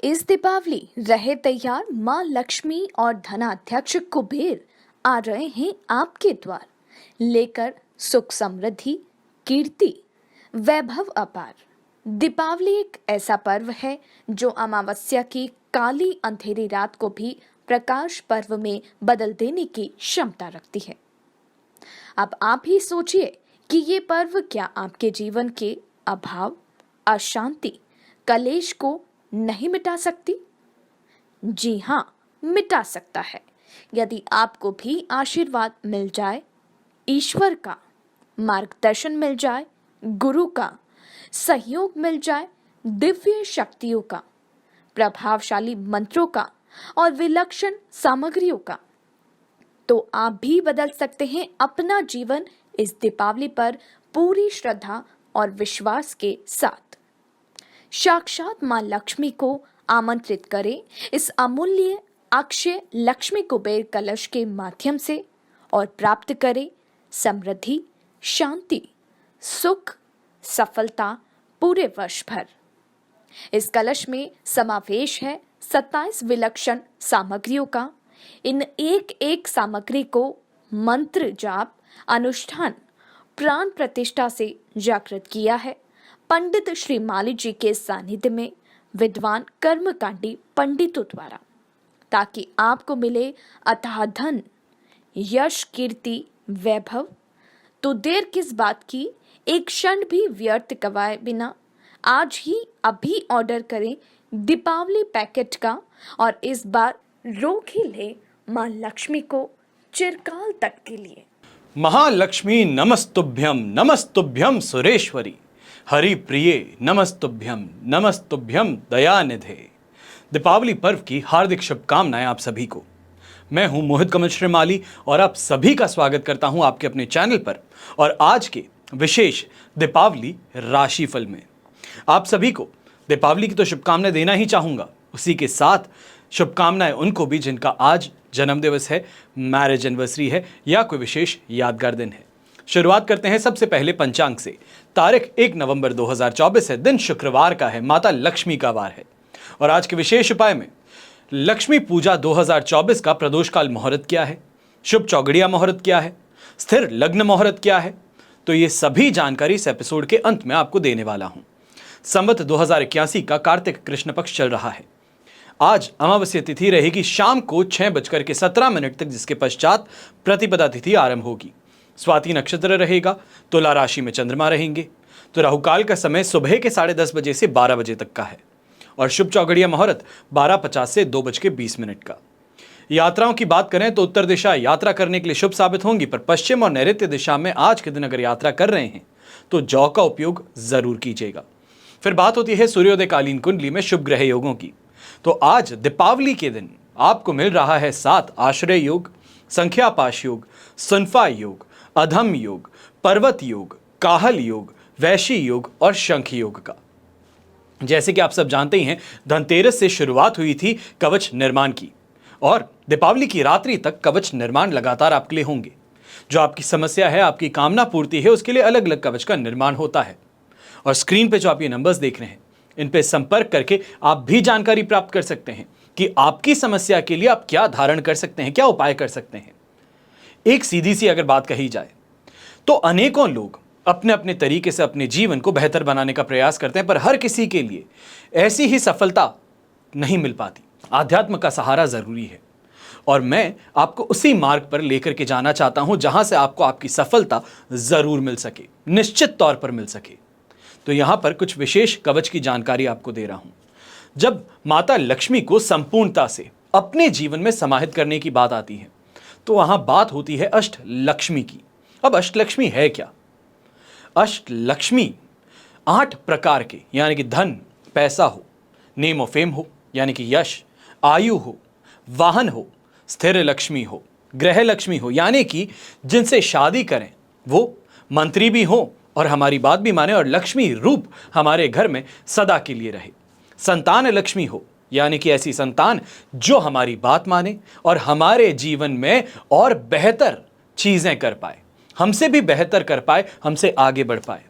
इस दीपावली रहे तैयार, माँ लक्ष्मी और धनाध्यक्ष कुबेर आ रहे हैं आपके द्वार, लेकर सुख समृद्धि, कीर्ति, वैभव अपार। दीपावली एक ऐसा पर्व है जो अमावस्या की काली अंधेरी रात को भी प्रकाश पर्व में बदल देने की क्षमता रखती है। अब आप ही सोचिए कि ये पर्व क्या आपके जीवन के अभाव, अशांति, कलेश को नहीं मिटा सकती? जी हाँ, मिटा सकता है। यदि आपको भी आशीर्वाद मिल जाए, ईश्वर का मार्गदर्शन मिल जाए, गुरु का सहयोग मिल जाए, दिव्य शक्तियों का, प्रभावशाली मंत्रों का और विलक्षण सामग्रियों का, तो आप भी बदल सकते हैं अपना जीवन इस दीपावली पर पूरी श्रद्धा और विश्वास के साथ। साक्षात मां लक्ष्मी को आमंत्रित करें इस अमूल्य अक्षय लक्ष्मी कुबेर कलश के माध्यम से और प्राप्त करें समृद्धि, शांति, सुख, सफलता पूरे वर्ष भर। इस कलश में समावेश है 27 विलक्षण सामग्रियों का। इन एक एक सामग्री को मंत्र जाप, अनुष्ठान, प्राण प्रतिष्ठा से जागृत किया है पंडित श्री माली जी के सानिध्य में विद्वान कर्मकांडी पंडितों द्वारा, ताकि आपको मिले अथाह धन, यश, कीर्ति, वैभव। तो देर किस बात की, एक क्षण भी व्यर्थ गवाए बिना आज ही अभी ऑर्डर करें दीपावली पैकेट का और इस बार रोक ही ले मां लक्ष्मी को चिरकाल तक के लिए। महालक्ष्मी नमस्तुभ्यम नमस्तुभ्यम सुरेश्वरी, हरि प्रिये नमस्तुभ्यम नमस्तुभ्यम दयानिधे। दीपावली पर्व की हार्दिक शुभकामनाएं आप सभी को। मैं हूं मोहित कमल श्रीमाली और आप सभी का स्वागत करता हूं आपके अपने चैनल पर और आज के विशेष दीपावली राशिफल में। आप सभी को दीपावली की तो शुभकामनाएं देना ही चाहूंगा, उसी के साथ शुभकामनाएं उनको भी जिनका आज जन्म दिवस है, मैरिज एनिवर्सरी है या कोई विशेष यादगार दिन है। शुरुआत करते हैं सबसे पहले पंचांग से। तारीख 1 नवंबर 2024 है, दिन शुक्रवार का है, माता लक्ष्मी का वार है और आज के विशेष उपाय में लक्ष्मी पूजा 2024 का प्रदोष काल मुहूर्त क्या है, शुभ चौगड़िया मुहूर्त क्या है, स्थिर लग्न मुहूर्त क्या है, तो ये सभी जानकारी इस एपिसोड के अंत में आपको देने वाला हूं। संवत 2081 का कार्तिक कृष्ण पक्ष चल रहा है। आज अमावस्या तिथि रहेगी शाम को 6:17 तक, जिसके पश्चात प्रतिपदा तिथि आरंभ होगी। स्वाति नक्षत्र रहेगा, तुला राशि में चंद्रमा रहेंगे। तो राहुकाल का समय सुबह के 10:30 बजे से 12 बजे तक का है और शुभ चौगड़िया मुहूर्त 12:50 से 2:20 का। यात्राओं की बात करें तो उत्तर दिशा यात्रा करने के लिए शुभ साबित होंगी, पर पश्चिम और नैऋत्य दिशा में आज के दिन अगर यात्रा कर रहे हैं तो जौ का उपयोग जरूर कीजिएगा। फिर बात होती है सूर्योदयकालीन कुंडली में शुभ ग्रह योगों की। तो आज दीपावली के दिन आपको मिल रहा है 7 आश्रय योग, संख्यापाश योग, सुनफा योग, अधम योग, पर्वत योग, काहल योग, वैशी योग और शंख योग का। जैसे कि आप सब जानते ही हैं, धनतेरस से शुरुआत हुई थी कवच निर्माण की और दीपावली की रात्रि तक कवच निर्माण लगातार आपके लिए होंगे। जो आपकी समस्या है, आपकी कामना पूर्ति है, उसके लिए अलग अलग कवच का निर्माण होता है और स्क्रीन पे जो आप ये नंबर्स देख रहे हैं, इन पे संपर्क करके आप भी जानकारी प्राप्त कर सकते हैं कि आपकी समस्या के लिए आप क्या धारण कर सकते हैं, क्या उपाय कर सकते हैं। एक सीधी सी अगर बात कही जाए तो अनेकों लोग अपने अपने तरीके से अपने जीवन को बेहतर बनाने का प्रयास करते हैं, पर हर किसी के लिए ऐसी ही सफलता नहीं मिल पाती। आध्यात्म का सहारा जरूरी है और मैं आपको उसी मार्ग पर लेकर के जाना चाहता हूं जहां से आपको आपकी सफलता जरूर मिल सके, निश्चित तौर पर मिल सके। तो यहां पर कुछ विशेष कवच की जानकारी आपको दे रहा हूं। जब माता लक्ष्मी को संपूर्णता से अपने जीवन में समाहित करने की बात आती है तो वहां बात होती है अष्ट लक्ष्मी की। अब अष्ट लक्ष्मी है क्या? अष्ट लक्ष्मी 8 प्रकार के, यानी कि धन, पैसा हो, नेम और फेम हो यानी कि यश, आयु हो, वाहन हो, स्थिर लक्ष्मी हो, ग्रह लक्ष्मी हो यानी कि जिनसे शादी करें वो मंत्री भी हो और हमारी बात भी माने और लक्ष्मी रूप हमारे घर में सदा के लिए रहे, संतान लक्ष्मी हो यानी कि ऐसी संतान जो हमारी बात माने और हमारे जीवन में और बेहतर चीजें कर पाए, हमसे भी बेहतर कर पाए, हमसे आगे बढ़ पाए।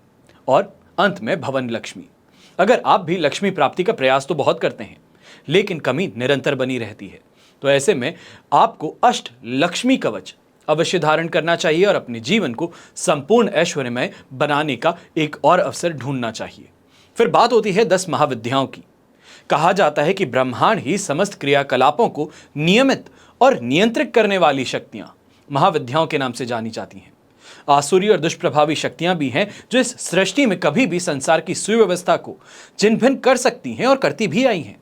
और अंत में भवन लक्ष्मी। अगर आप भी लक्ष्मी प्राप्ति का प्रयास तो बहुत करते हैं, लेकिन कमी निरंतर बनी रहती है। तो ऐसे में आपको अष्ट लक्ष्मी कवच अवश्य धारण करना चाहिए और अपने जीवन को संपूर्ण ऐश्वर्यमय बनाने का एक और अवसर ढूंढना चाहिए। फिर बात होती है 10 महाविद्याओं की। कहा जाता है कि ब्रह्मांड ही समस्त क्रियाकलापों को नियमित और नियंत्रित करने वाली शक्तियां महाविद्याओं के नाम से जानी जाती हैं। आसुरी और दुष्प्रभावी शक्तियां भी हैं जो इस सृष्टि में कभी भी संसार की सुव्यवस्था को छिन्न भिन्न कर सकती हैं और करती भी आई हैं।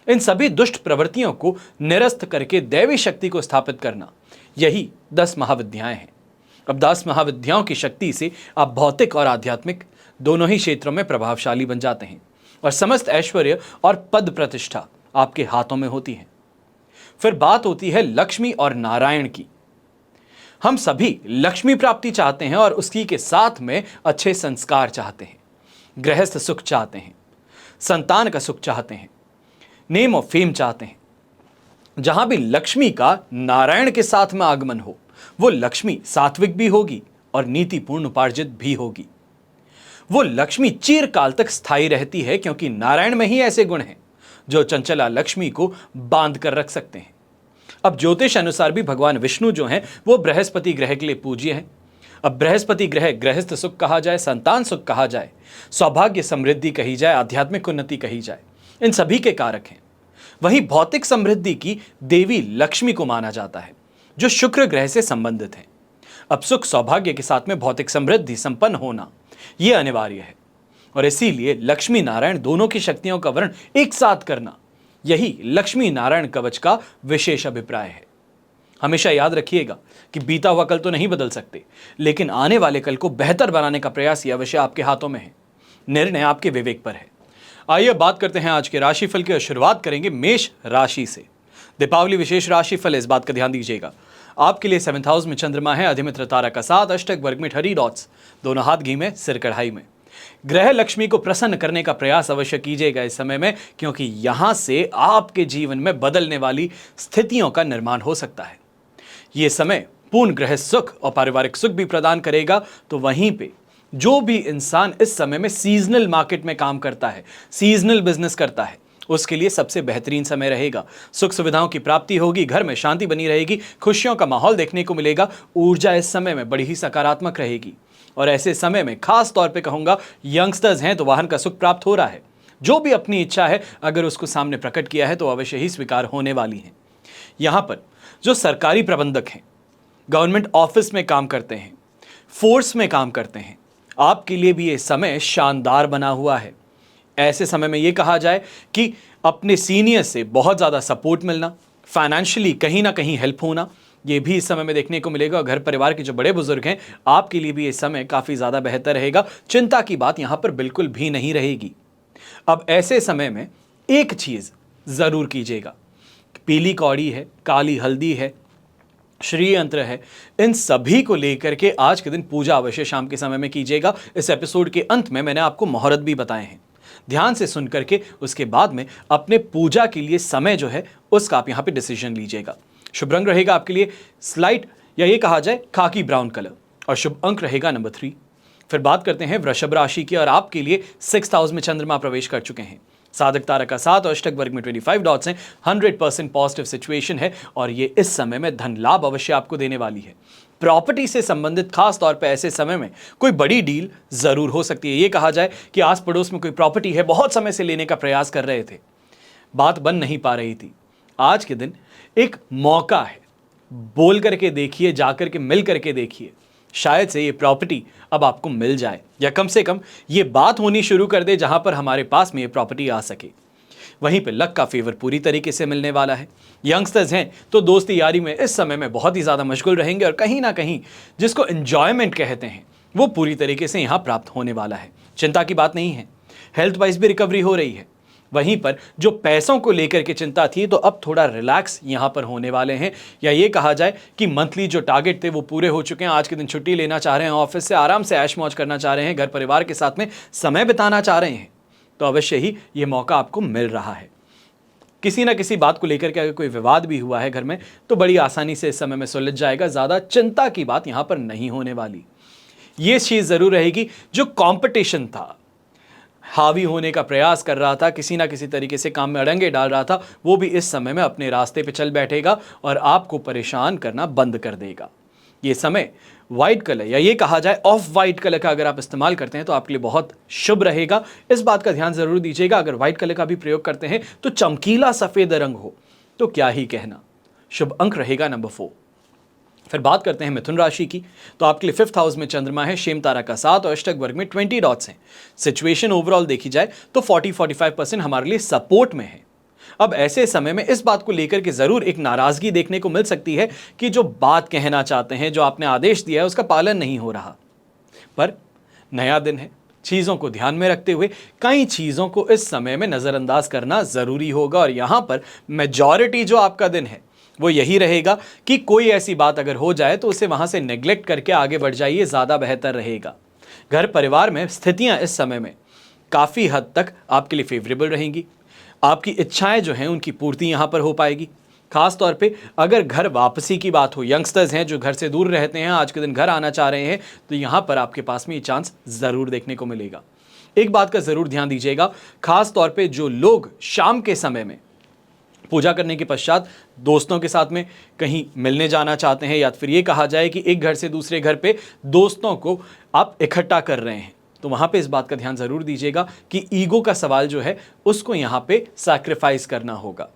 इन सभी दुष्ट प्रवृत्तियों को निरस्त करके दैवी शक्ति को स्थापित करना, यही 10 महाविद्याएं हैं। अब 10 महाविद्याओं की शक्ति से आप भौतिक और आध्यात्मिक दोनों ही क्षेत्रों में प्रभावशाली बन जाते हैं और समस्त ऐश्वर्य और पद प्रतिष्ठा आपके हाथों में होती है। फिर बात होती है लक्ष्मी और नारायण की। हम सभी लक्ष्मी प्राप्ति चाहते हैं और उसकी के साथ में अच्छे संस्कार चाहते हैं, गृहस्थ सुख चाहते हैं, संतान का सुख चाहते हैं, नेम और फेम चाहते हैं। जहां भी लक्ष्मी का नारायण के साथ में आगमन हो, वो लक्ष्मी सात्विक भी होगी और नीतिपूर्ण उपार्जित भी होगी। वो लक्ष्मी चिरकाल तक स्थायी रहती है, क्योंकि नारायण में ही ऐसे गुण हैं जो चंचला लक्ष्मी को बांध कर रख सकते हैं। अब ज्योतिष अनुसार भी भगवान विष्णु जो हैं वो बृहस्पति ग्रह के लिए पूज्य हैं। अब बृहस्पति ग्रह गृहस्थ सुख कहा जाए, संतान सुख कहा जाए, सौभाग्य समृद्धि कही जाए, आध्यात्मिक उन्नति कही जाए, इन सभी के कारक हैं। वहीं भौतिक समृद्धि की देवी लक्ष्मी को माना जाता है जो शुक्र ग्रह से संबंधित है। अब सुख सौभाग्य के साथ में भौतिक समृद्धि संपन्न होना यह अनिवार्य है और इसीलिए लक्ष्मी नारायण दोनों की शक्तियों का वर्ण एक साथ करना, यही लक्ष्मी नारायण कवच का विशेष अभिप्राय है। हमेशा याद रखिएगा कि बीता हुआ कल तो नहीं बदल सकते, लेकिन आने वाले कल को बेहतर बनाने का प्रयास ये अवश्य आपके हाथों में है। निर्णय आपके विवेक पर है। आइए बात करते हैं आज के राशिफल की और शुरुआत करेंगे मेष राशि से। दीपावली विशेष राशिफल, इस बात का ध्यान दीजिएगा। आपके लिए 7th हाउस में चंद्रमा है, अधिमित्र तारा का 7, अष्टक वर्ग में हरी डॉट्स, दोनों हाथ घी में सिर कढ़ाई में। ग्रह लक्ष्मी को प्रसन्न करने का प्रयास अवश्य कीजिएगा इस समय में, क्योंकि यहां से आपके जीवन में बदलने वाली स्थितियों का निर्माण हो सकता है। यह समय पूर्ण ग्रह सुख और पारिवारिक सुख भी प्रदान करेगा। तो वहीं पे जो भी इंसान इस समय में सीजनल मार्केट में काम करता है, सीजनल बिजनेस करता है, उसके लिए सबसे बेहतरीन समय रहेगा। सुख सुविधाओं की प्राप्ति होगी, घर में शांति बनी रहेगी, खुशियों का माहौल देखने को मिलेगा। ऊर्जा इस समय में बड़ी ही सकारात्मक रहेगी और ऐसे समय में खास तौर पे कहूंगा यंगस्टर्स हैं तो वाहन का सुख प्राप्त हो रहा है। जो भी अपनी इच्छा है अगर उसको सामने प्रकट किया है तो अवश्य ही स्वीकार होने वाली है। यहां पर जो सरकारी प्रबंधक हैं, गवर्नमेंट ऑफिस में काम करते हैं, फोर्स में काम करते हैं, आपके लिए भी ये समय शानदार बना हुआ है। ऐसे समय में ये कहा जाए कि अपने सीनियर से बहुत ज़्यादा सपोर्ट मिलना, फाइनेंशियली कहीं ना कहीं हेल्प होना, ये भी इस समय में देखने को मिलेगा। घर परिवार के जो बड़े बुजुर्ग हैं, आपके लिए भी इस समय काफ़ी ज़्यादा बेहतर रहेगा। चिंता की बात यहाँ पर बिल्कुल भी नहीं रहेगी। अब ऐसे समय में एक चीज़ ज़रूर कीजिएगा, पीली कौड़ी है, काली हल्दी है, श्री यंत्र है, इन सभी को लेकर के आज के दिन पूजा अवश्य शाम के समय में कीजिएगा। इस एपिसोड के अंत में मैंने आपको मुहूर्त भी बताए हैं, ध्यान से सुन करके उसके बाद में अपने पूजा के लिए समय जो है उसका आप यहाँ पे डिसीजन लीजिएगा। शुभ रंग रहेगा आपके लिए स्लाइट या ये कहा जाए खाकी ब्राउन कलर और शुभ अंक रहेगा नंबर 3। फिर बात करते हैं वृषभ राशि की और आपके लिए 6th हाउस में चंद्रमा प्रवेश कर चुके हैं। साधक तारा का 7 और अष्टक वर्ग में 25 डॉट्स हैं। 100% पॉजिटिव सिचुएशन है और ये इस समय में धन लाभ अवश्य आपको देने वाली है। प्रॉपर्टी से संबंधित खास तौर पे ऐसे समय में कोई बड़ी डील जरूर हो सकती है। ये कहा जाए कि आस पड़ोस में कोई प्रॉपर्टी है, बहुत समय से लेने का प्रयास कर रहे थे, बात बन नहीं पा रही थी। आज के दिन एक मौका है, बोल करके देखिए, जाकर के मिल करके देखिए, शायद से ये प्रॉपर्टी अब आपको मिल जाए या कम से कम ये बात होनी शुरू कर दे जहां पर हमारे पास में ये प्रॉपर्टी आ सके। वहीं पे लक का फेवर पूरी तरीके से मिलने वाला है। यंगस्टर्स हैं तो दोस्ती यारी में इस समय में बहुत ही ज़्यादा मशगूल रहेंगे और कहीं ना कहीं जिसको एंजॉयमेंट कहते हैं वो पूरी तरीके से यहाँ प्राप्त होने वाला है। चिंता की बात नहीं है, हेल्थ वाइज भी रिकवरी हो रही है। वहीं पर जो पैसों को लेकर के चिंता थी तो अब थोड़ा रिलैक्स यहाँ पर होने वाले हैं, या ये कहा जाए कि मंथली जो टारगेट थे वो पूरे हो चुके हैं। आज के दिन छुट्टी लेना चाह रहे हैं, ऑफिस से आराम से ऐश मौज करना चाह रहे हैं, घर परिवार के साथ में समय बिताना चाह रहे हैं, तो अवश्य ही ये मौका आपको मिल रहा है। किसी ना किसी बात को लेकर के अगर कोई विवाद भी हुआ है घर में तो बड़ी आसानी से इस समय में सुलझ जाएगा। ज़्यादा चिंता की बात यहाँ पर नहीं होने वाली। ये चीज़ ज़रूर रहेगी, जो कॉम्पिटिशन था हावी होने का प्रयास कर रहा था, किसी ना किसी तरीके से काम में अड़ंगे डाल रहा था, वो भी इस समय में अपने रास्ते पे चल बैठेगा और आपको परेशान करना बंद कर देगा। ये समय वाइट कलर या ये कहा जाए ऑफ वाइट कलर का अगर आप इस्तेमाल करते हैं तो आपके लिए बहुत शुभ रहेगा। इस बात का ध्यान जरूर दीजिएगा, अगर वाइट कलर का भी प्रयोग करते हैं तो चमकीला सफेद रंग हो तो क्या ही कहना। शुभ अंक रहेगा नंबर 4। फिर बात करते हैं मिथुन राशि की, तो आपके लिए 5th हाउस में चंद्रमा है, शेम तारा का 7 और अष्टक वर्ग में 20 डॉट्स हैं। सिचुएशन ओवरऑल देखी जाए तो 40-45% हमारे लिए सपोर्ट में है। अब ऐसे समय में इस बात को लेकर के जरूर एक नाराजगी देखने को मिल सकती है कि जो बात कहना चाहते हैं, जो आपने आदेश दिया है, उसका पालन नहीं हो रहा। पर नया दिन है, चीजों को ध्यान में रखते हुए कई चीजों को इस समय में नजरअंदाज करना जरूरी होगा और यहां पर मेजॉरिटी जो आपका दिन है वो यही रहेगा कि कोई ऐसी बात अगर हो जाए तो उसे वहां से नेग्लेक्ट करके आगे बढ़ जाइए, ज्यादा बेहतर रहेगा। घर परिवार में स्थितियां इस समय में काफी हद तक आपके लिए फेवरेबल रहेंगी। आपकी इच्छाएं जो हैं उनकी पूर्ति यहां पर हो पाएगी। खास तौर पे अगर घर वापसी की बात हो, यंगस्टर्स हैं जो घर से दूर रहते हैं, आज के दिन घर आना चाह रहे हैं, तो यहां पर आपके पास में ये चांस जरूर देखने को मिलेगा। एक बात का जरूर ध्यान दीजिएगा, खास तौर पे जो लोग शाम के समय में पूजा करने के पश्चात दोस्तों के साथ में कहीं मिलने जाना चाहते हैं, या फिर ये कहा जाए कि एक घर से दूसरे घर पे दोस्तों को आप इकट्ठा कर रहे हैं, तो वहां पे इस बात का ध्यान जरूर दीजिएगा कि ईगो का सवाल जो है उसको यहां पे सैक्रिफाइस करना होगा।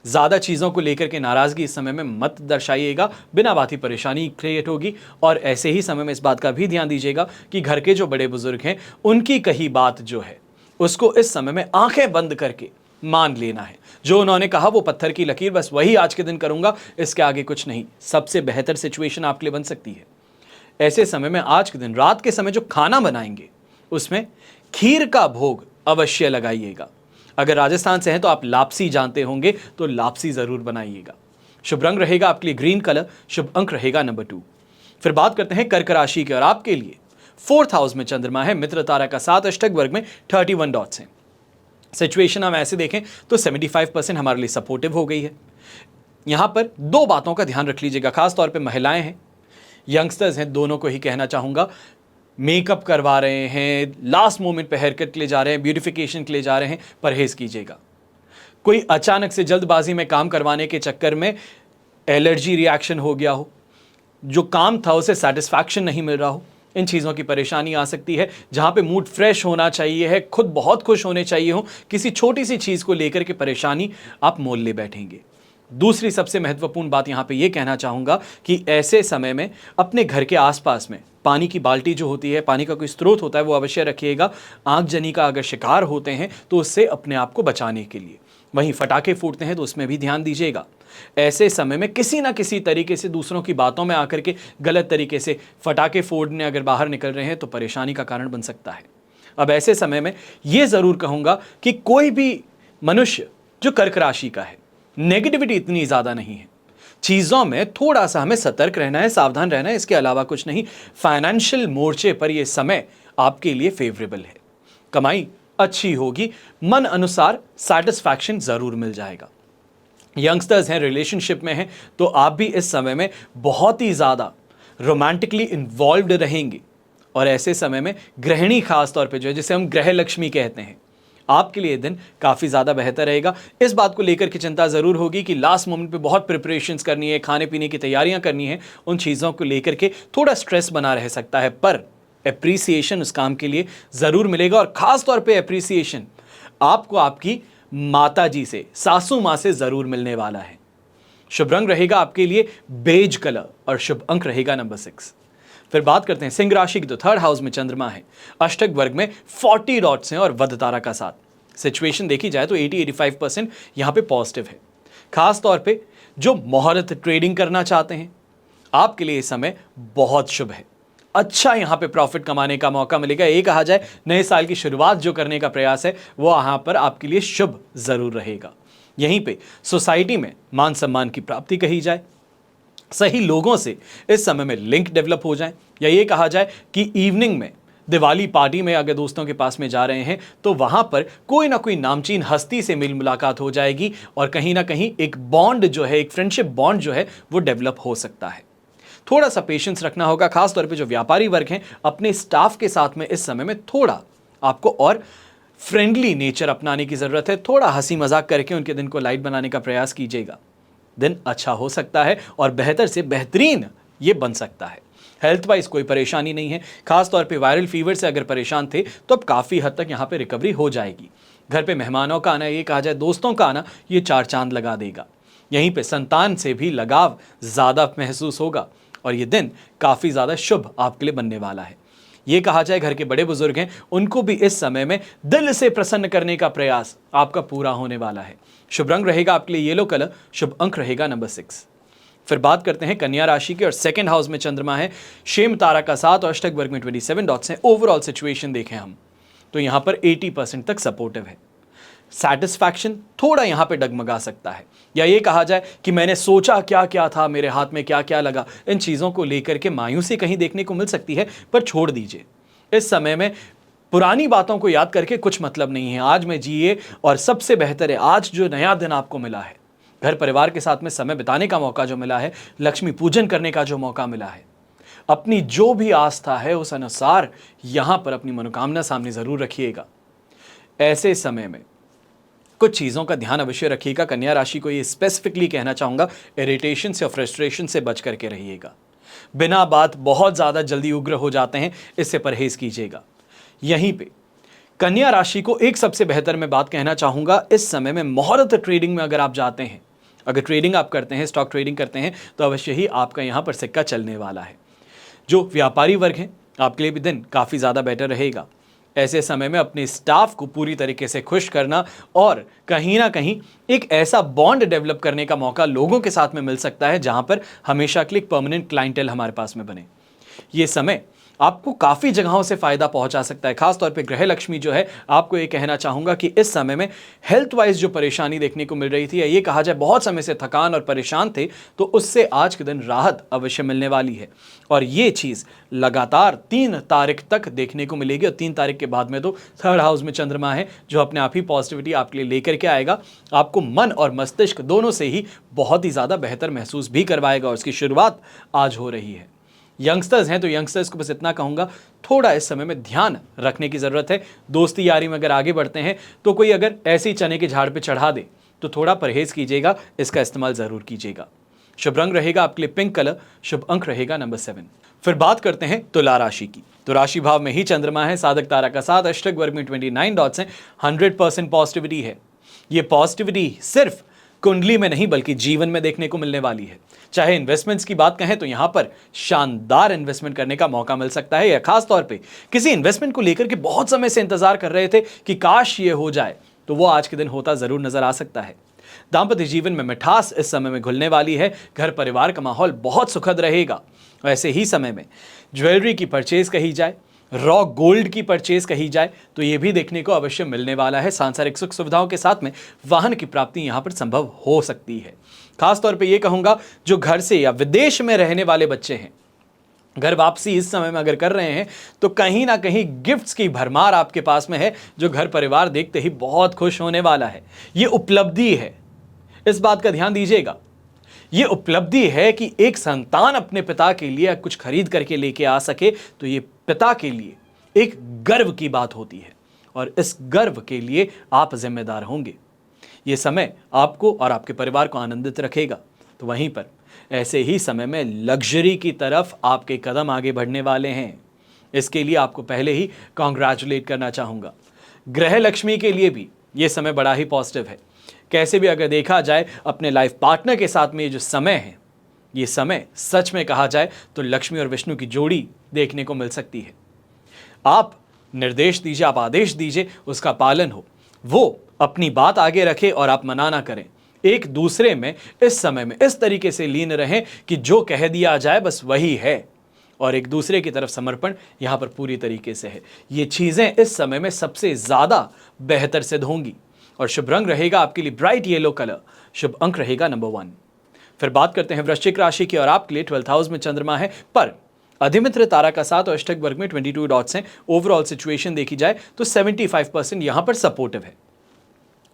ज्यादा चीजों को लेकर के नाराजगी इस समय में मत दर्शाइएगा, बिना बात ही परेशानी क्रिएट होगी। और ऐसे ही समय में इस बात का भी ध्यान दीजिएगा कि घर के जो बड़े बुजुर्ग हैं उनकी कही बात जो है उसको इस समय में आंखें बंद करके मान लेना है। जो उन्होंने कहा वो पत्थर की लकीर, बस वही आज के दिन करूंगा, इसके आगे कुछ नहीं। सबसे बेहतर सिचुएशन आपके लिए बन सकती है। ऐसे समय में आज के दिन रात के समय जो खाना बनाएंगे उसमें खीर का भोग अवश्य लगाइएगा। अगर राजस्थान से हैं तो आप लापसी जानते होंगे, तो लापसी जरूर बनाइएगा। शुभ रंग रहेगा आपके लिए ग्रीन कलर, शुभ अंक रहेगा नंबर 2। फिर बात करते हैं कर्क राशि की, और आपके लिए 4th हाउस में चंद्रमा है, मित्र तारा का 7 अष्टक वर्ग में 31 डॉट्स हैं। सिचुएशन हम ऐसे देखें तो 75% हमारे लिए सपोर्टिव हो गई है। यहां पर दो बातों का ध्यान रख लीजिएगा, खास तौर पे महिलाएं हैं, यंगस्टर्स हैं, दोनों को ही कहना चाहूंगा। मेकअप करवा रहे हैं, लास्ट मोमेंट पे हेयर कट के लिए जा रहे हैं, ब्यूटिफिकेशन के लिए जा रहे हैं, परहेज कीजिएगा। कोई अचानक से जल्दबाजी में काम करवाने के चक्कर में एलर्जी रिएक्शन हो गया हो, जो काम था उसे सेटिस्फैक्शन नहीं मिल रहा हो, इन चीज़ों की परेशानी आ सकती है। जहाँ पे मूड फ्रेश होना चाहिए है, खुद बहुत खुश होने चाहिए हो, किसी छोटी सी चीज़ को लेकर के परेशानी आप मोल ले बैठेंगे। दूसरी सबसे महत्वपूर्ण बात यहाँ पे ये कहना चाहूँगा कि ऐसे समय में अपने घर के आसपास में पानी की बाल्टी जो होती है, पानी का कोई स्रोत होता है, वो अवश्य रखिएगा। आगजनी का अगर शिकार होते हैं तो उससे अपने आप को बचाने के लिए। वहीं फटाखे फूटते हैं तो उसमें भी ध्यान दीजिएगा। ऐसे समय में किसी ना किसी तरीके से दूसरों की बातों में आकर के गलत तरीके से फटाखे फोड़ने अगर बाहर निकल रहे हैं तो परेशानी का कारण बन सकता है। अब ऐसे समय में ये ज़रूर कहूँगा कि कोई भी मनुष्य जो कर्क राशि का है, नेगेटिविटी इतनी ज़्यादा नहीं है। चीज़ों में थोड़ा सा हमें सतर्क रहना है, सावधान रहना है, इसके अलावा कुछ नहीं। फाइनेंशियल मोर्चे पर यह समय आपके लिए फेवरेबल है। कमाई अच्छी होगी, मन अनुसार सेटिस्फैक्शन ज़रूर मिल जाएगा। यंगस्टर्स हैं, रिलेशनशिप में हैं, तो आप भी इस समय में बहुत ही ज़्यादा रोमांटिकली इन्वॉल्व्ड रहेंगे। और ऐसे समय में गृहिणी खास तौर पे जो है, जिसे हम ग्रह लक्ष्मी कहते हैं, आपके लिए दिन काफ़ी ज़्यादा बेहतर रहेगा। इस बात को लेकर के चिंता ज़रूर होगी कि लास्ट मोमेंट पे बहुत प्रिपरेशंस करनी है, खाने पीने की तैयारियां करनी है, उन चीज़ों को लेकर के थोड़ा स्ट्रेस बना रह सकता है। पर एप्रिसिएशन उस काम के लिए ज़रूर मिलेगा, और ख़ास तौर पे एप्रिसिएशन आपको आपकी माता जी से, सासू माँ से ज़रूर मिलने वाला है। शुभ रंग रहेगा आपके लिए बेज कलर, और शुभ अंक रहेगा नंबर 6। फिर बात करते हैं सिंह राशि की, तो 3rd हाउस में चंद्रमा है, अष्टक वर्ग में 40 डॉट्स हैं और वध तारा का 7। सिचुएशन देखी जाए तो 80-85% यहाँ पे पॉजिटिव है। खास तौर पे जो मुहूर्त ट्रेडिंग करना चाहते हैं, आपके लिए ये समय बहुत शुभ है। अच्छा यहाँ पे प्रॉफिट कमाने का मौका मिलेगा। ये कहा जाए नए साल की शुरुआत जो करने का प्रयास है वो यहाँ पर आपके लिए शुभ जरूर रहेगा। यहीं पे सोसाइटी में मान सम्मान की प्राप्ति कही जाए, सही लोगों से इस समय में लिंक डेवलप हो जाए, या ये कहा जाए कि इवनिंग में दिवाली पार्टी में अगर दोस्तों के पास में जा रहे हैं तो वहां पर कोई ना कोई नामचीन हस्ती से मिल मुलाकात हो जाएगी, और कहीं ना कहीं एक बॉन्ड जो है, एक फ्रेंडशिप बॉन्ड जो है वो डेवलप हो सकता है। थोड़ा सा पेशेंस रखना होगा, खास तौर पे जो व्यापारी वर्ग हैं, अपने स्टाफ के साथ में इस समय में थोड़ा आपको और फ्रेंडली नेचर अपनाने की ज़रूरत है। थोड़ा हंसी मजाक करके उनके दिन को लाइट बनाने का प्रयास कीजिएगा। दिन अच्छा हो सकता है और बेहतर से बेहतरीन ये बन सकता है। हेल्थ वाइज कोई परेशानी नहीं है। खास तौर पे वायरल फीवर से अगर परेशान थे तो अब काफ़ी हद तक यहाँ पे रिकवरी हो जाएगी। घर पे मेहमानों का आना, ये कहा जाए दोस्तों का आना, ये चार चांद लगा देगा। यहीं पे संतान से भी लगाव ज़्यादा महसूस होगा और ये दिन काफ़ी ज़्यादा शुभ आपके लिए बनने वाला है। ये कहा जाए घर के बड़े बुजुर्ग हैं, उनको भी इस समय में दिल से प्रसन्न करने का प्रयास आपका पूरा होने वाला है। शुभ रंग रहेगा आपके लिए येलो कलर, शुभ अंक रहेगा नंबर 6। फिर बात करते हैं कन्या राशि की और सेकंड हाउस में चंद्रमा है, शेम तारा का 7 और अष्टक वर्ग में 27 डॉट्स हैं। ओवरऑल सिचुएशन देखें हम तो यहां पर 80% तक सपोर्टिव है। सेटिस्फैक्शन थोड़ा यहां पे डगमगा सकता है, या ये कहा जाए कि मैंने सोचा क्या क्या था, मेरे हाथ में क्या क्या लगा, इन चीज़ों को लेकर के मायूसी कहीं देखने को मिल सकती है। पर छोड़ दीजिए, इस समय में पुरानी बातों को याद करके कुछ मतलब नहीं है। आज में जिए और सबसे बेहतर है आज जो नया दिन आपको मिला है, घर परिवार के साथ में समय बिताने का मौका जो मिला है, लक्ष्मी पूजन करने का जो मौका मिला है, अपनी जो भी आस्था है उस अनुसार यहां पर अपनी मनोकामना सामने जरूर रखिएगा। ऐसे समय में कुछ चीज़ों का ध्यान अवश्य रखिएगा। कन्या राशि को ये स्पेसिफिकली कहना चाहूँगा, इरिटेशन से और फ्रस्ट्रेशन से बच करके रहिएगा। बिना बात बहुत ज़्यादा जल्दी उग्र हो जाते हैं, इससे परहेज कीजिएगा। यहीं पे कन्या राशि को एक सबसे बेहतर मैं बात कहना चाहूँगा, इस समय में मुहूर्त ट्रेडिंग में अगर आप जाते हैं, अगर ट्रेडिंग आप करते हैं, स्टॉक ट्रेडिंग करते हैं, तो अवश्य ही आपका यहाँ पर सिक्का चलने वाला है। जो व्यापारी वर्ग हैं, आपके लिए भी दिन काफ़ी ज़्यादा बेटर रहेगा। ऐसे समय में अपने स्टाफ को पूरी तरीके से खुश करना और कहीं ना कहीं एक ऐसा बॉन्ड डेवलप करने का मौका लोगों के साथ में मिल सकता है जहां पर हमेशा के लिए परमानेंट क्लाइंटेल हमारे पास में बने। ये समय आपको काफ़ी जगहों से फ़ायदा पहुंचा सकता है। खास तौर पे गृह लक्ष्मी जो है, आपको ये कहना चाहूँगा कि इस समय में हेल्थ वाइज जो परेशानी देखने को मिल रही थी, या ये कहा जाए बहुत समय से थकान और परेशान थे, तो उससे आज के दिन राहत अवश्य मिलने वाली है। और ये चीज़ लगातार 3 तारीख तक देखने को मिलेगी और 3 तारीख के बाद में तो थर्ड हाउस में चंद्रमा है जो अपने आप ही पॉजिटिविटी आपके लिए लेकर के आएगा। आपको मन और मस्तिष्क दोनों से ही बहुत ही ज़्यादा बेहतर महसूस भी करवाएगा और उसकी शुरुआत आज हो रही है। यंगस्टर्स हैं तो यंगस्टर्स को बस इतना कहूँगा, थोड़ा इस समय में ध्यान रखने की ज़रूरत है। दोस्ती यारी में अगर आगे बढ़ते हैं तो कोई अगर ऐसे ही चने के झाड़ पे चढ़ा दे तो थोड़ा परहेज़ कीजिएगा, इसका इस्तेमाल ज़रूर कीजिएगा। शुभ रंग रहेगा आपके लिए पिंक कलर, शुभ अंक रहेगा नंबर 7। फिर बात करते हैं तुला राशि की। तो राशि भाव में ही चंद्रमा है, साधक तारा का 7, अष्टक वर्ग में 29 डॉट्स हैं। 100% पॉजिटिविटी है। ये पॉजिटिविटी सिर्फ कुंडली में नहीं बल्कि जीवन में देखने को मिलने वाली है। चाहे इन्वेस्टमेंट्स की बात कहें तो यहां पर शानदार इन्वेस्टमेंट करने का मौका मिल सकता है, या खास तौर पे किसी इन्वेस्टमेंट को लेकर के बहुत समय से इंतजार कर रहे थे कि काश ये हो जाए, तो वो आज के दिन होता जरूर नजर आ सकता है। दाम्पत्य जीवन में मिठास इस समय में घुलने वाली है। घर परिवार का माहौल बहुत सुखद रहेगा। ऐसे ही समय में ज्वेलरी की परचेज कही जाए, रॉ गोल्ड की परचेज कही जाए, तो ये भी देखने को अवश्य मिलने वाला है। सांसारिक सुख सुविधाओं के साथ में वाहन की प्राप्ति यहाँ पर संभव हो सकती है। खास तौर पे ये कहूँगा, जो घर से या विदेश में रहने वाले बच्चे हैं, घर वापसी इस समय में अगर कर रहे हैं तो कहीं ना कहीं गिफ्ट्स की भरमार आपके पास में है, जो घर परिवार देखते ही बहुत खुश होने वाला है। ये उपलब्धि है, इस बात का ध्यान दीजिएगा। ये उपलब्धि है कि एक संतान अपने पिता के लिए कुछ खरीद करके लेके आ सके, तो ये पिता के लिए एक गर्व की बात होती है और इस गर्व के लिए आप जिम्मेदार होंगे। ये समय आपको और आपके परिवार को आनंदित रखेगा। तो वहीं पर ऐसे ही समय में लग्जरी की तरफ आपके कदम आगे बढ़ने वाले हैं। इसके लिए आपको पहले ही कॉन्ग्रेचुलेट करना चाहूँगा। गृह लक्ष्मी के लिए भी ये समय बड़ा ही पॉजिटिव है। कैसे भी अगर देखा जाए, अपने लाइफ पार्टनर के साथ में ये जो समय है, ये समय सच में कहा जाए तो लक्ष्मी और विष्णु की जोड़ी देखने को मिल सकती है। आप निर्देश दीजिए, आप आदेश दीजिए, उसका पालन हो, वो अपनी बात आगे रखे और आप मना ना करें। एक दूसरे में इस समय में इस तरीके से लीन रहें कि जो कह दिया जाए बस वही है, और एक दूसरे की तरफ समर्पण यहाँ पर पूरी तरीके से है। ये चीज़ें इस समय में सबसे ज़्यादा बेहतर सिद्ध होंगी। और शुभ रंग रहेगा आपके लिए ब्राइट येलो कलर, शुभ अंक रहेगा नंबर 1। फिर बात करते हैं वृश्चिक राशि की और आपके लिए 12th हाउस में चंद्रमा है, पर अधिमित्र तारा का 7 और अष्टक वर्ग में 22 डॉट्स हैं। ओवरऑल सिचुएशन देखी जाए तो 75% यहां पर सपोर्टिव है।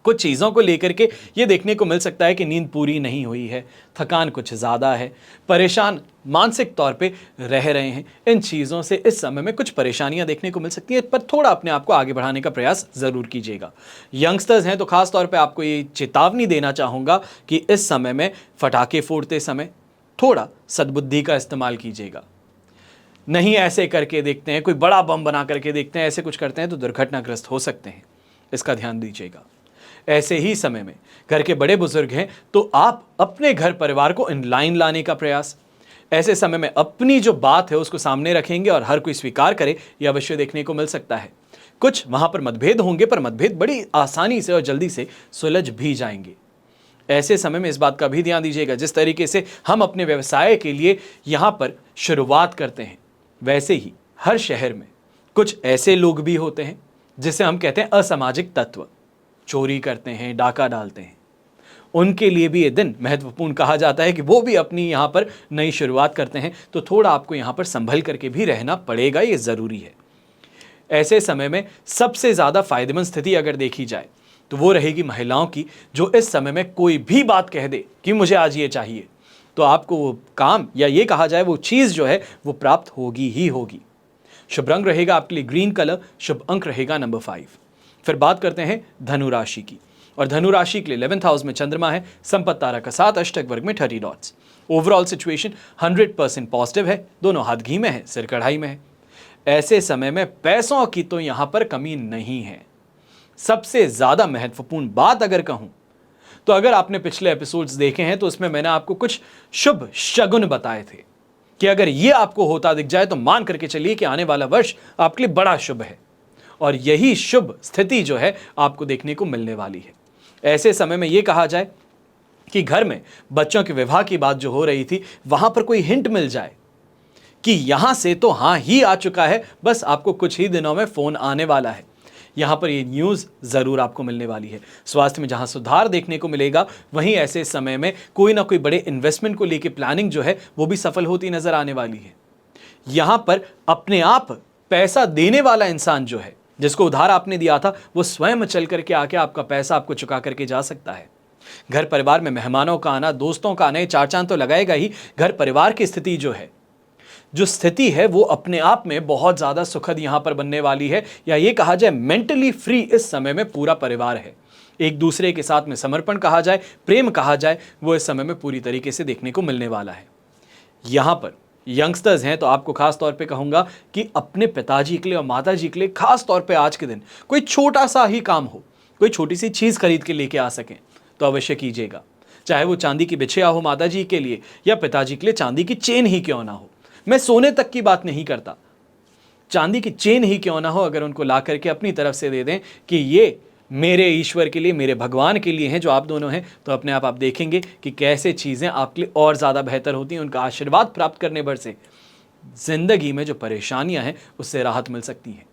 कुछ चीज़ों को लेकर के ये देखने को मिल सकता है कि नींद पूरी नहीं हुई है, थकान कुछ ज़्यादा है, परेशान मानसिक तौर पे रह रहे हैं। इन चीज़ों से इस समय में कुछ परेशानियां देखने को मिल सकती हैं, पर थोड़ा अपने आप को आगे बढ़ाने का प्रयास ज़रूर कीजिएगा। यंगस्टर्स हैं तो खास तौर पे आपको ये चेतावनी देना चाहूँगा कि इस समय में फटाके फोड़ते समय थोड़ा सद्बुद्धि का इस्तेमाल कीजिएगा। नहीं ऐसे करके देखते हैं, कोई बड़ा बम बना करके देखते हैं, ऐसे कुछ करते हैं तो दुर्घटनाग्रस्त हो सकते हैं, इसका ध्यान दीजिएगा। ऐसे ही समय में घर के बड़े बुजुर्ग हैं तो आप अपने घर परिवार को इन लाइन लाने का प्रयास, ऐसे समय में अपनी जो बात है उसको सामने रखेंगे और हर कोई स्वीकार करे, यह अवश्य देखने को मिल सकता है। कुछ वहां पर मतभेद होंगे, पर मतभेद बड़ी आसानी से और जल्दी से सुलझ भी जाएंगे। ऐसे समय में इस बात का भी ध्यान दीजिएगा, जिस तरीके से हम अपने व्यवसाय के लिए यहां पर शुरुआत करते हैं, वैसे ही हर शहर में कुछ ऐसे लोग भी होते हैं जिसे हम कहते हैं असामाजिक तत्व, चोरी करते हैं, डाका डालते हैं। उनके लिए भी ये दिन महत्वपूर्ण कहा जाता है कि वो भी अपनी यहाँ पर नई शुरुआत करते हैं, तो थोड़ा आपको यहाँ पर संभल करके भी रहना पड़ेगा, ये ज़रूरी है। ऐसे समय में सबसे ज़्यादा फायदेमंद स्थिति अगर देखी जाए तो वो रहेगी महिलाओं की, जो इस समय में कोई भी बात कह दे कि मुझे आज ये चाहिए, तो आपको वो काम या ये कहा जाए वो चीज़ जो है वो प्राप्त होगी ही होगी। शुभ रंग रहेगा आपके लिए ग्रीन कलर, शुभ अंक रहेगा नंबर 5। फिर बात करते हैं धनु राशि की, और धनु राशि के लिए 11th हाउस में चंद्रमा है, संपत्ति तारा का 7, अष्टक वर्ग में 30 डॉट्स। ओवरऑल सिचुएशन 100% पॉजिटिव है, दोनों हाथ घी में है, सिर कढ़ाई में है। ऐसे समय में पैसों की तो यहां पर कमी नहीं है। सबसे ज्यादा महत्वपूर्ण बात अगर कहूं तो अगर आपने पिछले एपिसोड्स देखे हैं तो उसमें मैंने आपको कुछ शुभ शगुन बताए थे कि अगर ये आपको होता दिख जाए तो मान करके चलिए कि आने वाला वर्ष आपके लिए बड़ा शुभ है, और यही शुभ स्थिति जो है आपको देखने को मिलने वाली है। ऐसे समय में यह कहा जाए कि घर में बच्चों के विवाह की बात जो हो रही थी, वहां पर कोई हिंट मिल जाए कि यहां से तो हां ही आ चुका है, बस आपको कुछ ही दिनों में फोन आने वाला है, यहां पर ये न्यूज़ ज़रूर आपको मिलने वाली है। स्वास्थ्य में जहां सुधार देखने को मिलेगा, वहीं ऐसे समय में कोई ना कोई बड़े इन्वेस्टमेंट को लेकर प्लानिंग जो है वो भी सफल होती नजर आने वाली है। यहां पर अपने आप पैसा देने वाला इंसान जो है, जिसको उधार आपने दिया था, वो स्वयं चल करके आके आपका पैसा आपको चुका करके जा सकता है। घर परिवार में मेहमानों का आना, दोस्तों का आना, चार चांद तो लगाएगा ही। घर परिवार की स्थिति जो स्थिति है वो अपने आप में बहुत ज़्यादा सुखद यहाँ पर बनने वाली है, या ये कहा जाए मेंटली फ्री इस समय में पूरा परिवार है। एक दूसरे के साथ में समर्पण कहा जाए, प्रेम कहा जाए, वो इस समय में पूरी तरीके से देखने को मिलने वाला है। यहाँ पर यंगस्टर्स हैं तो आपको खास तौर पे कहूँगा कि अपने पिताजी के लिए और माताजी के लिए खास तौर पे आज के दिन कोई छोटा सा ही काम हो, कोई छोटी सी चीज़ खरीद के लेके आ सकें तो अवश्य कीजिएगा। चाहे वो चांदी की बिछिया हो माताजी के लिए, या पिताजी के लिए चांदी की चेन ही क्यों ना हो। मैं सोने तक की बात नहीं करता, चांदी की चेन ही क्यों ना हो, अगर उनको ला करके अपनी तरफ से दे दें कि ये मेरे ईश्वर के लिए, मेरे भगवान के लिए हैं, जो आप दोनों हैं, तो अपने आप देखेंगे कि कैसे चीज़ें आपके लिए और ज़्यादा बेहतर होती हैं। उनका आशीर्वाद प्राप्त करने भर से ज़िंदगी में जो परेशानियां हैं उससे राहत मिल सकती है।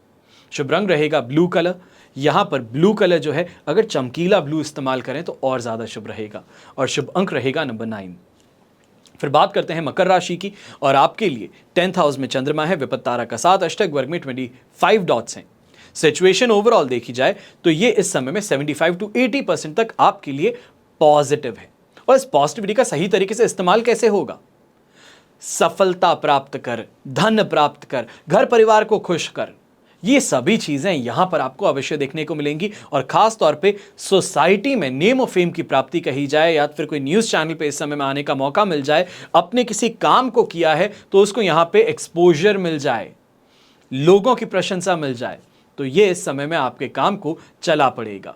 शुभ रंग रहेगा ब्लू कलर। यहाँ पर ब्लू कलर जो है अगर चमकीला ब्लू इस्तेमाल करें तो और ज़्यादा शुभ रहेगा, और शुभ अंक रहेगा नंबर 9। फिर बात करते हैं मकर राशि की, और आपके लिए 10th हाउस में चंद्रमा है, विपत्ति तारा का 7, अष्टक वर्ग में 25 डॉट्स हैं। सिचुएशन ओवरऑल देखी जाए तो ये इस समय में 75 to 80% तक आपके लिए पॉजिटिव है। और इस पॉजिटिविटी का सही तरीके से इस्तेमाल कैसे होगा? सफलता प्राप्त कर, धन प्राप्त कर, घर परिवार को खुश कर, ये सभी चीजें यहां पर आपको अवश्य देखने को मिलेंगी। और खास तौर पे सोसाइटी में नेम और फेम की प्राप्ति कही जाए, या फिर कोई न्यूज़ चैनल पे इस समय में आने का मौका मिल जाए, अपने किसी काम को किया है तो उसको यहां पे एक्सपोजर मिल जाए, लोगों की प्रशंसा मिल जाए, तो ये इस समय में आपके काम को चला पड़ेगा।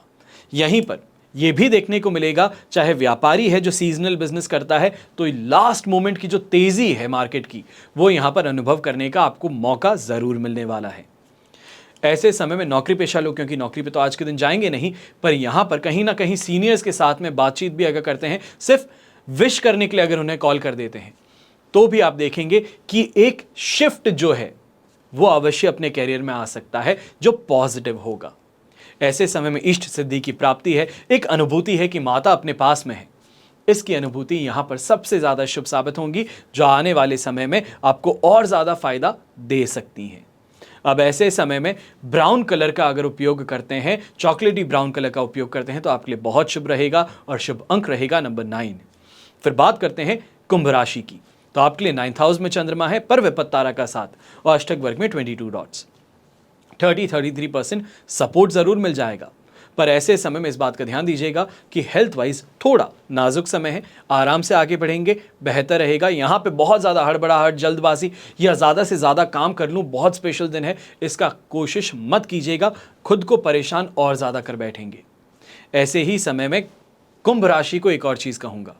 यहीं पर यह भी देखने को मिलेगा, चाहे व्यापारी है जो सीजनल बिजनेस करता है, तो लास्ट मोमेंट की जो तेजी है मार्केट की, वो यहां पर अनुभव करने का आपको मौका जरूर मिलने वाला है। ऐसे समय में नौकरी पेशा लोग, क्योंकि नौकरी पे तो आज के दिन जाएंगे नहीं, पर यहां पर कहीं ना कहीं सीनियर्स के साथ में बातचीत भी अगर करते हैं, सिर्फ विश करने के लिए अगर उन्हें कॉल कर देते हैं, तो भी आप देखेंगे कि एक शिफ्ट जो है वो अवश्य अपने कैरियर में आ सकता है जो पॉजिटिव होगा। ऐसे समय में इष्ट सिद्धि की प्राप्ति है, एक अनुभूति है कि माता अपने पास में है, इसकी अनुभूति यहां पर सबसे ज्यादा शुभ साबित होंगी, जो आने वाले समय में आपको और ज्यादा फायदा दे सकती हैं। अब ऐसे समय में ब्राउन कलर का अगर उपयोग करते हैं, चॉकलेटी ब्राउन कलर का उपयोग करते हैं, तो आपके लिए बहुत शुभ रहेगा और शुभ अंक रहेगा नंबर 9। फिर बात करते हैं कुंभ राशि की। तो आपके लिए 9th हाउस में चंद्रमा है, पर विपत्त तारा का साथ और अष्टक वर्ग में 22 डॉट्स। 33% सपोर्ट जरूर मिल जाएगा, पर ऐसे समय में इस बात का ध्यान दीजिएगा कि हेल्थ वाइज थोड़ा नाजुक समय है। आराम से आगे बढ़ेंगे, बेहतर रहेगा। यहाँ पे बहुत ज़्यादा हड़बड़ाहट, जल्दबाजी या ज़्यादा से ज़्यादा काम कर लूँ, बहुत स्पेशल दिन है, इसका कोशिश मत कीजिएगा, खुद को परेशान और ज़्यादा कर बैठेंगे। ऐसे ही समय में कुंभ राशि को एक और चीज़ कहूँगा,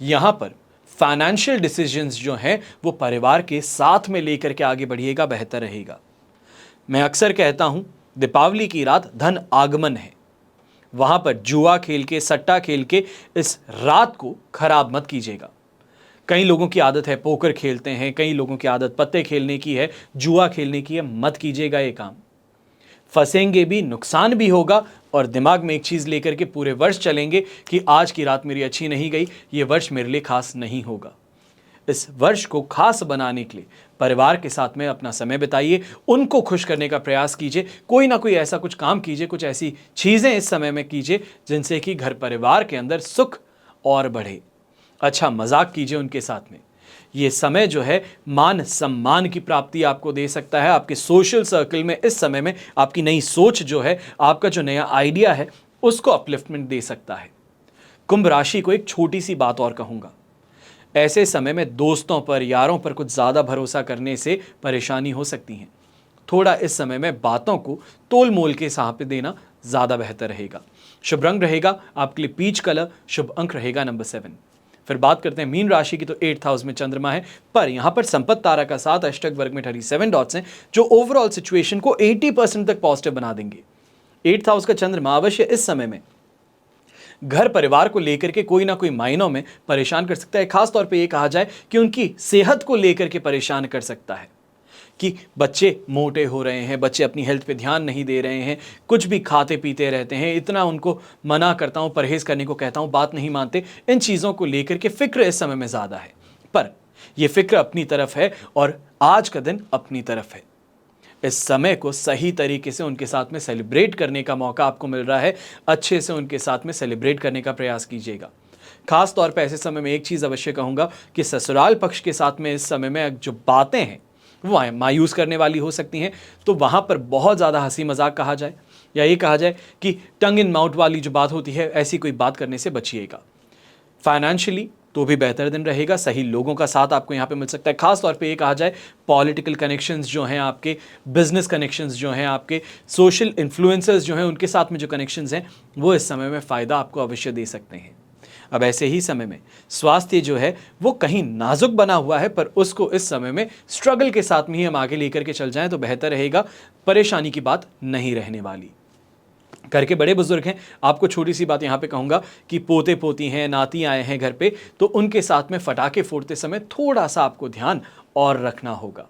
यहाँ पर फाइनेंशियल डिसीजंस जो हैं वो परिवार के साथ में लेकर के आगे बढ़िएगा, बेहतर रहेगा। मैं अक्सर कहता हूं दीपावली की रात धन आगमन है, वहां पर जुआ खेल के, सट्टा खेल के इस रात को खराब मत कीजिएगा। कई लोगों की आदत है पोकर खेलते हैं, कई लोगों की आदत पत्ते खेलने की है, जुआ खेलने की है, मत कीजिएगा ये काम। फंसेंगे भी, नुकसान भी होगा और दिमाग में एक चीज लेकर के पूरे वर्ष चलेंगे कि आज की रात मेरी अच्छी नहीं गई, ये वर्ष मेरे लिए खास नहीं होगा। इस वर्ष को खास बनाने के लिए परिवार के साथ में अपना समय बिताइए, उनको खुश करने का प्रयास कीजिए, कोई ना कोई ऐसा कुछ काम कीजिए, कुछ ऐसी चीज़ें इस समय में कीजिए जिनसे कि घर परिवार के अंदर सुख और बढ़े। अच्छा मजाक कीजिए उनके साथ में। ये समय जो है मान सम्मान की प्राप्ति आपको दे सकता है। आपके सोशल सर्कल में इस समय में आपकी नई सोच जो है, आपका जो नया आइडिया है, उसको अपलिफ्टमेंट दे सकता है। कुंभ राशि को एक छोटी सी बात और कहूँगा, ऐसे समय में दोस्तों पर, यारों पर कुछ ज़्यादा भरोसा करने से परेशानी हो सकती है। थोड़ा इस समय में बातों को तोल मोल के हिसाब पे देना ज़्यादा बेहतर रहेगा। शुभ रंग रहेगा आपके लिए पीच कलर, शुभ अंक रहेगा नंबर 7। फिर बात करते हैं मीन राशि की। तो 8th हाउस में चंद्रमा है, पर यहाँ पर संपत्त तारा का साथ, अष्टक वर्ग में 37 डॉट्स हैं, जो ओवरऑल सिचुएशन को 80% तक पॉजिटिव बना देंगे। 8th हाउस का चंद्रमा अवश्य इस समय में घर परिवार को लेकर के कोई ना कोई मायनों में परेशान कर सकता है। खास तौर पे ये कहा जाए कि उनकी सेहत को लेकर के परेशान कर सकता है कि बच्चे मोटे हो रहे हैं, बच्चे अपनी हेल्थ पे ध्यान नहीं दे रहे हैं, कुछ भी खाते पीते रहते हैं, इतना उनको मना करता हूँ, परहेज करने को कहता हूँ, बात नहीं मानते। इन चीज़ों को लेकर के फिक्र इस समय में ज़्यादा है, पर यह फिक्र अपनी तरफ है और आज का दिन अपनी तरफ है। इस समय को सही तरीके से उनके साथ में सेलिब्रेट करने का मौका आपको मिल रहा है। अच्छे से उनके साथ में सेलिब्रेट करने का प्रयास कीजिएगा। खास तौर पे ऐसे समय में एक चीज़ अवश्य कहूँगा कि ससुराल पक्ष के साथ में इस समय में जो बातें हैं वो मायूस करने वाली हो सकती हैं, तो वहाँ पर बहुत ज़्यादा हंसी मजाक कहा जाए या ये कहा जाए कि टंग इन माउथ वाली जो बात होती है, ऐसी कोई बात करने से बचिएगा। फाइनेंशियली तो भी बेहतर दिन रहेगा, सही लोगों का साथ आपको यहाँ पे मिल सकता है। खास तौर पे ये कहा जाए पॉलिटिकल कनेक्शंस जो हैं आपके, बिजनेस कनेक्शंस जो हैं आपके, सोशल इन्फ्लुएंसर्स जो हैं उनके साथ में जो कनेक्शंस हैं वो इस समय में फ़ायदा आपको अवश्य दे सकते हैं। अब ऐसे ही समय में स्वास्थ्य जो है वो कहीं नाजुक बना हुआ है, पर उसको इस समय में स्ट्रगल के साथ में ही हम आगे लेकर के चल जाएं तो बेहतर रहेगा। परेशानी की बात नहीं रहने वाली। घर के बड़े बुजुर्ग हैं, आपको छोटी सी बात यहाँ पे कहूँगा कि पोते पोती हैं, नाती आए हैं घर पे, तो उनके साथ में फटाके फोड़ते समय थोड़ा सा आपको ध्यान और रखना होगा।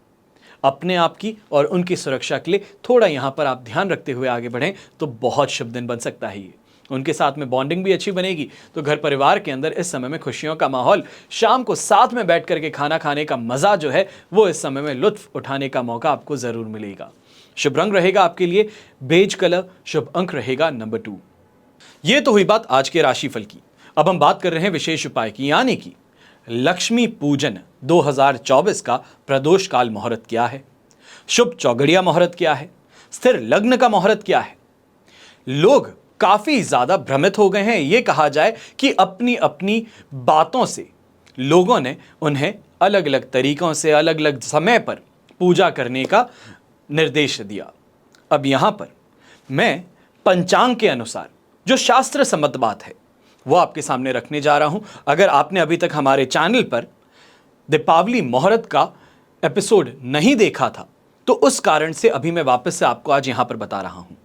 अपने आप की और उनकी सुरक्षा के लिए थोड़ा यहाँ पर आप ध्यान रखते हुए आगे बढ़ें तो बहुत शुभ दिन बन सकता है ये। उनके साथ में बॉन्डिंग भी अच्छी बनेगी, तो घर परिवार के अंदर इस समय में खुशियों का माहौल, शाम को साथ में बैठ करके खाना खाने का मज़ा जो है वो इस समय में लुत्फ उठाने का मौका आपको ज़रूर मिलेगा। शुभ रंग रहेगा आपके लिए बेज कलर, शुभ अंक रहेगा नंबर 2। ये तो हुई बात आज के राशिफल की। अब हम बात कर रहे हैं विशेष उपाय की, यानी कि लक्ष्मी पूजन 2024 का प्रदोष काल मुहूर्त क्या है, शुभ चौगड़िया मुहूर्त क्या है, स्थिर लग्न का मुहूर्त क्या है। लोग काफी ज्यादा भ्रमित हो गए हैं। ये कहा जाए कि अपनी अपनी बातों से लोगों ने उन्हें अलग अलग तरीकों से, अलग अलग समय पर पूजा करने का निर्देश दिया। अब यहां पर मैं पंचांग के अनुसार जो शास्त्र सम्मत बात है वो आपके सामने रखने जा रहा हूं। अगर आपने अभी तक हमारे चैनल पर दीपावली मुहूर्त का एपिसोड नहीं देखा था तो उस कारण से अभी मैं वापस से आपको आज यहां पर बता रहा हूं।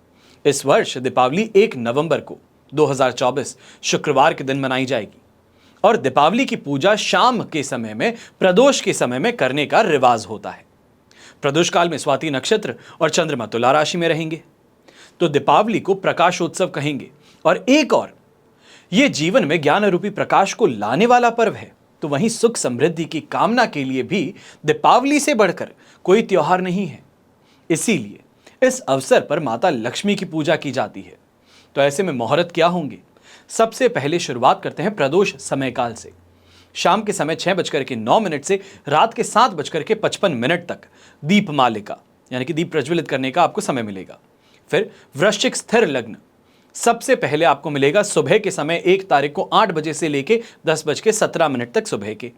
इस वर्ष दीपावली 1 नवंबर को 2024 शुक्रवार के दिन मनाई जाएगी और दीपावली की पूजा शाम के समय में, प्रदोष के समय में करने का रिवाज होता है। प्रदोष काल में स्वाति नक्षत्र और चंद्रमा तुला राशि में रहेंगे, तो दीपावली को प्रकाशोत्सव कहेंगे। और एक और, ये जीवन में ज्ञान रूपी प्रकाश को लाने वाला पर्व है, तो वहीं सुख समृद्धि की कामना के लिए भी दीपावली से बढ़कर कोई त्योहार नहीं है। इसीलिए इस अवसर पर माता लक्ष्मी की पूजा की जाती है। तो ऐसे में मुहूर्त क्या होंगे? सबसे पहले शुरुआत करते हैं प्रदोष समय काल से। शाम के समय 6:09 से रात के 7:55 तक दीपमालिका यानी कि दीप प्रज्वलित करने का आपको समय मिलेगा। फिर वृश्चिक स्थिर लग्न सबसे पहले आपको मिलेगा सुबह के समय 1 तारीख को 8 बजे से लेके 10:17 तक सुबह के।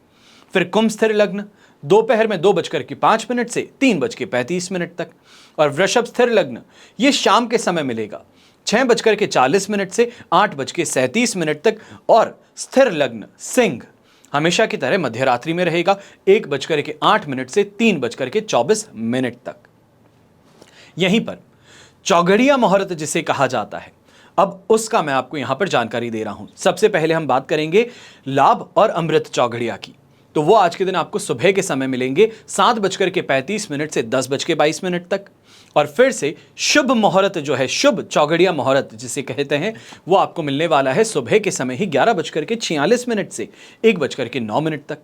फिर कुंभ स्थिर लग्न दोपहर में 2:05 से 3:35 तक। और वृषभ स्थिर लग्न ये शाम के समय मिलेगा 6:40 से 8:37 तक। और स्थिर लग्न सिंह हमेशा की तरह मध्यरात्रि में रहेगा 1:08 से 3:24 तक। यहीं पर चौघड़िया मुहूर्त जिसे कहा जाता है, अब उसका मैं आपको यहां पर जानकारी दे रहा हूं। सबसे पहले हम बात करेंगे लाभ और अमृत चौघड़िया की। तो वो आज के दिन आपको सुबह के समय मिलेंगे 7:35 से 10:22 तक। और फिर से शुभ मुहूर्त जो है, शुभ चौघड़िया मुहूर्त जिसे कहते हैं, वो आपको मिलने वाला है सुबह के समय ही 11:46 से 1:09 तक।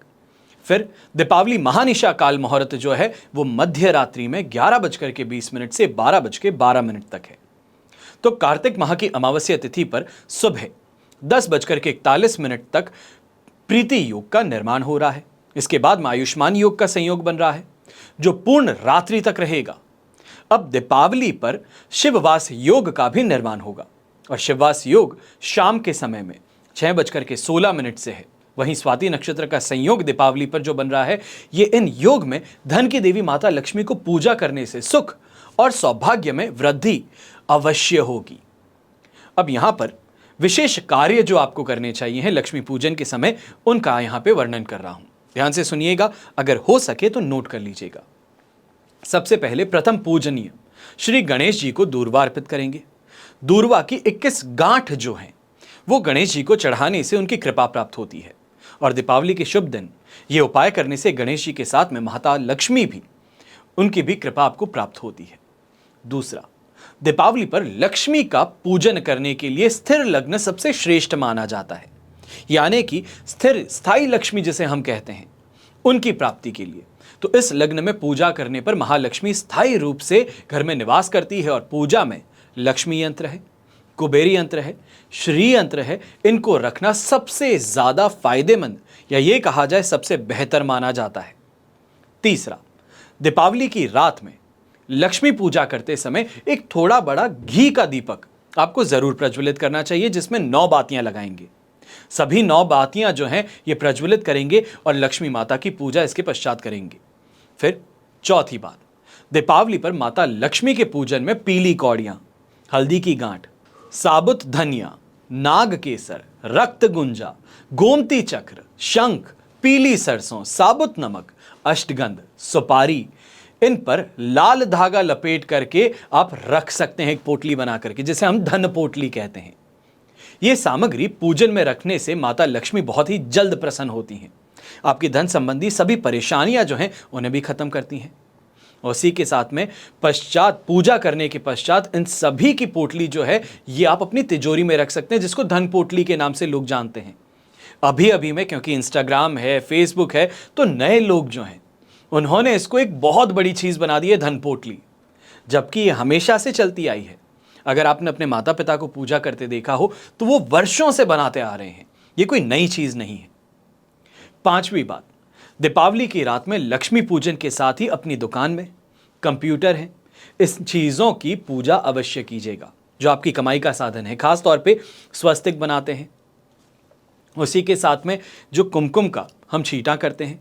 फिर दीपावली महानिशा काल मुहूर्त जो है वो मध्य रात्रि में 11:20 से 12:12 तक है। तो कार्तिक माह की अमावस्या तिथि पर सुबह 10:41 तक प्रीति योग का निर्माण हो रहा है। इसके बाद में आयुष्मान योग का संयोग बन रहा है जो पूर्ण रात्रि तक रहेगा। अब दीपावली पर शिववास योग का भी निर्माण होगा और शिववास योग शाम के समय में 6:16 से है। वहीं स्वाति नक्षत्र का संयोग दीपावली पर जो बन रहा है, ये इन योग में धन की देवी माता लक्ष्मी को पूजा करने से सुख और सौभाग्य में वृद्धि अवश्य होगी। अब यहां पर विशेष कार्य जो आपको करने चाहिए हैं लक्ष्मी पूजन के समय, उनका यहां पे वर्णन कर रहा हूं। ध्यान से सुनिएगा, अगर हो सके तो नोट कर लीजिएगा। सबसे पहले प्रथम पूजनीय श्री गणेश जी को दूर्वा अर्पित करेंगे। दूर्वा की 21 गांठ जो हैं वो गणेश जी को चढ़ाने से उनकी कृपा प्राप्त होती है। और दीपावली के शुभ दिन ये उपाय करने से गणेश जी के साथ में माता लक्ष्मी भी, उनकी भी कृपा आपको प्राप्त होती है। दूसरा, दीपावली पर लक्ष्मी का पूजन करने के लिए स्थिर लग्न सबसे श्रेष्ठ माना जाता है, यानी कि स्थिर स्थायी लक्ष्मी जिसे हम कहते हैं, उनकी प्राप्ति के लिए। तो इस लग्न में पूजा करने पर महालक्ष्मी स्थायी रूप से घर में निवास करती है और पूजा में लक्ष्मी यंत्र है, कुबेरी यंत्र है, श्री यंत्र है, इनको रखना सबसे ज्यादा फायदेमंद या ये कहा जाए सबसे बेहतर माना जाता है। तीसरा, दीपावली की रात में लक्ष्मी पूजा करते समय एक थोड़ा बड़ा घी का दीपक आपको जरूर प्रज्वलित करना चाहिए जिसमें 9 बातियां लगाएंगे। सभी 9 बातियां जो हैं ये प्रज्वलित करेंगे और लक्ष्मी माता की पूजा इसके पश्चात करेंगे। फिर चौथी बात, दीपावली पर माता लक्ष्मी के पूजन में पीली कौड़ियां, हल्दी की गांठ, साबुत धनिया, नाग केसर, रक्त गुंजा, गोमती चक्र, शंख, पीली सरसों, साबुत नमक, अष्टगंध, सुपारी, इन पर लाल धागा लपेट करके आप रख सकते हैं एक पोटली बना करके, जिसे हम धन पोटली कहते हैं। यह सामग्री पूजन में रखने से माता लक्ष्मी बहुत ही जल्द प्रसन्न होती हैं, आपकी धन संबंधी सभी परेशानियां जो हैं उन्हें भी खत्म करती हैं। उसी के साथ में पश्चात पूजा करने के पश्चात इन सभी की पोटली जो है ये आप अपनी तिजोरी में रख सकते हैं, जिसको धन पोटली के नाम से लोग जानते हैं। अभी में क्योंकि इंस्टाग्राम है, फेसबुक है, तो नए लोग जो हैं उन्होंने इसको एक बहुत बड़ी चीज बना दी है धन पोटली, जबकि ये हमेशा से चलती आई है। अगर आपने अपने माता पिता को पूजा करते देखा हो तो वो वर्षों से बनाते आ रहे हैं, ये कोई नई चीज नहीं है। पांचवी बात, दीपावली की रात में लक्ष्मी पूजन के साथ ही अपनी दुकान में कंप्यूटर है, इस चीजों की पूजा अवश्य कीजिएगा जो आपकी कमाई का साधन है। खास तौर पे स्वस्तिक बनाते हैं, उसी के साथ में जो कुमकुम का हम छींटा करते हैं,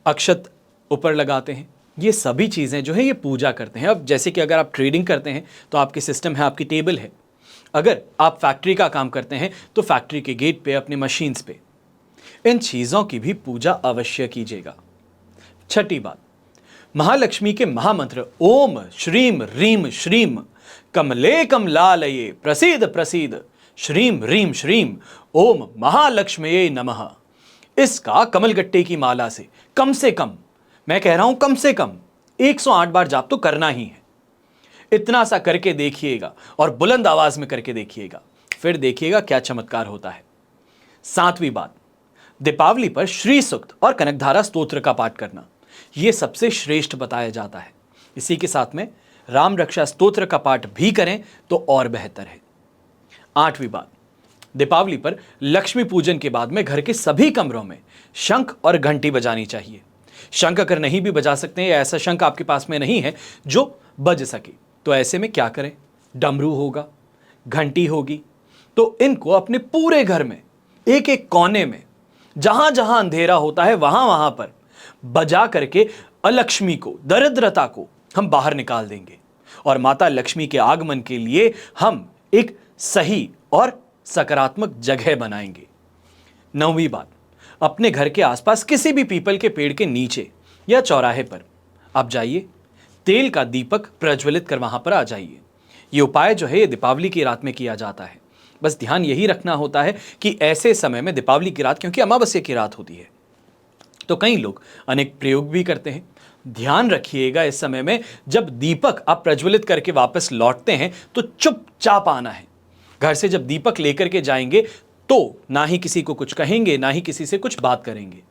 अक्षत ऊपर लगाते हैं, ये सभी चीज़ें जो है ये पूजा करते हैं। अब जैसे कि अगर आप ट्रेडिंग करते हैं तो आपकी सिस्टम है, आपकी टेबल है। अगर आप फैक्ट्री का काम करते हैं तो फैक्ट्री के गेट पे, अपने मशीन्स पे, इन चीज़ों की भी पूजा अवश्य कीजिएगा। छठी बात, महालक्ष्मी के महामंत्र ओम श्रीम रीम श्रीम कमले कमलालये प्रसीद प्रसीद श्रीम रीम श्रीम ओम महालक्ष्मये नमः, इसका कमलगट्टे की माला से कम, मैं कह रहा हूं कम से कम 108 बार जाप तो करना ही है। इतना सा करके देखिएगा और बुलंद आवाज में करके देखिएगा, फिर देखिएगा क्या चमत्कार होता है। सातवीं बात, दीपावली पर श्री सूक्त और कनकधारा स्तोत्र का पाठ करना, यह सबसे श्रेष्ठ बताया जाता है। इसी के साथ में राम रक्षा स्तोत्र का पाठ भी करें तो और बेहतर है। 8वीं बात, दीपावली पर लक्ष्मी पूजन के बाद में घर के सभी कमरों में शंख और घंटी बजानी चाहिए। शंख अगर नहीं भी बजा सकते हैं या ऐसा शंख आपके पास में नहीं है जो बज सके, तो ऐसे में क्या करें, डमरू होगा, घंटी होगी, तो इनको अपने पूरे घर में एक एक कोने में जहां जहां अंधेरा होता है वहां वहां पर बजा करके अलक्ष्मी को, दरिद्रता को हम बाहर निकाल देंगे और माता लक्ष्मी के आगमन के लिए हम एक सही और सकारात्मक जगह बनाएंगे। 9वीं बात, अपने घर के आसपास किसी भी पीपल के पेड़ के नीचे या चौराहे पर आप जाइए, तेल का दीपक प्रज्वलित कर वहां पर आ जाइए। ये उपाय जो है ये दीपावली की रात में किया जाता है। बस ध्यान यही रखना होता है कि ऐसे समय में, दीपावली की रात क्योंकि अमावस्या की रात होती है, तो कई लोग अनेक प्रयोग भी करते हैं। ध्यान रखिएगा इस समय में जब दीपक आप प्रज्वलित करके वापस लौटते हैं तो चुपचाप आना है। घर से जब दीपक लेकर के जाएंगे तो ना ही किसी को कुछ कहेंगे, ना ही किसी से कुछ बात करेंगे।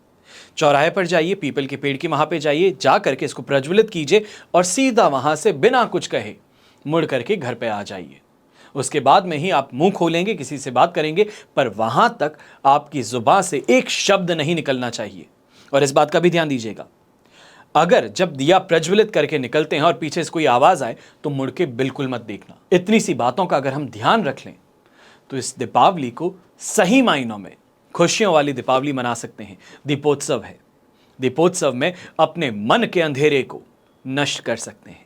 चौराहे पर जाइए, पीपल के पेड़ के वहां पे जाइए, जा करके इसको प्रज्वलित कीजिए और सीधा वहां से बिना कुछ कहे मुड़ करके घर पे आ जाइए। उसके बाद में ही आप मुंह खोलेंगे, किसी से बात करेंगे, पर वहां तक आपकी जुबान से एक शब्द नहीं निकलना चाहिए। और इस बात का भी ध्यान दीजिएगा, अगर जब दिया प्रज्वलित करके निकलते हैं और पीछे से कोई आवाज आए तो मुड़ के बिल्कुल मत देखना। इतनी सी बातों का अगर हम ध्यान रख लें तो इस दीपावली को सही मायनों में खुशियों वाली दीपावली मना सकते हैं। दीपोत्सव है, दीपोत्सव में अपने मन के अंधेरे को नष्ट कर सकते हैं।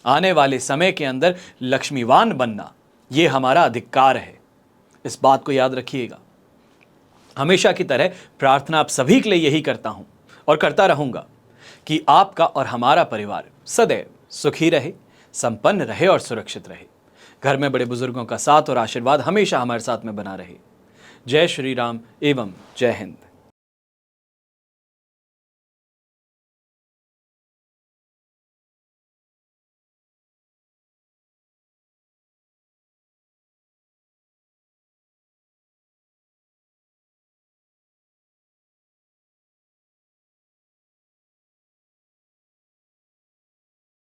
आने वाले समय के अंदर लक्ष्मीवान बनना ये हमारा अधिकार है, इस बात को याद रखिएगा। हमेशा की तरह प्रार्थना आप सभी के लिए यही करता हूं और करता रहूंगा कि आपका और हमारा परिवार सदैव सुखी रहे, संपन्न रहे और सुरक्षित रहे। घर में बड़े बुजुर्गों का साथ और आशीर्वाद हमेशा हमारे साथ में बना रहे। जय श्री राम एवं जय हिंद।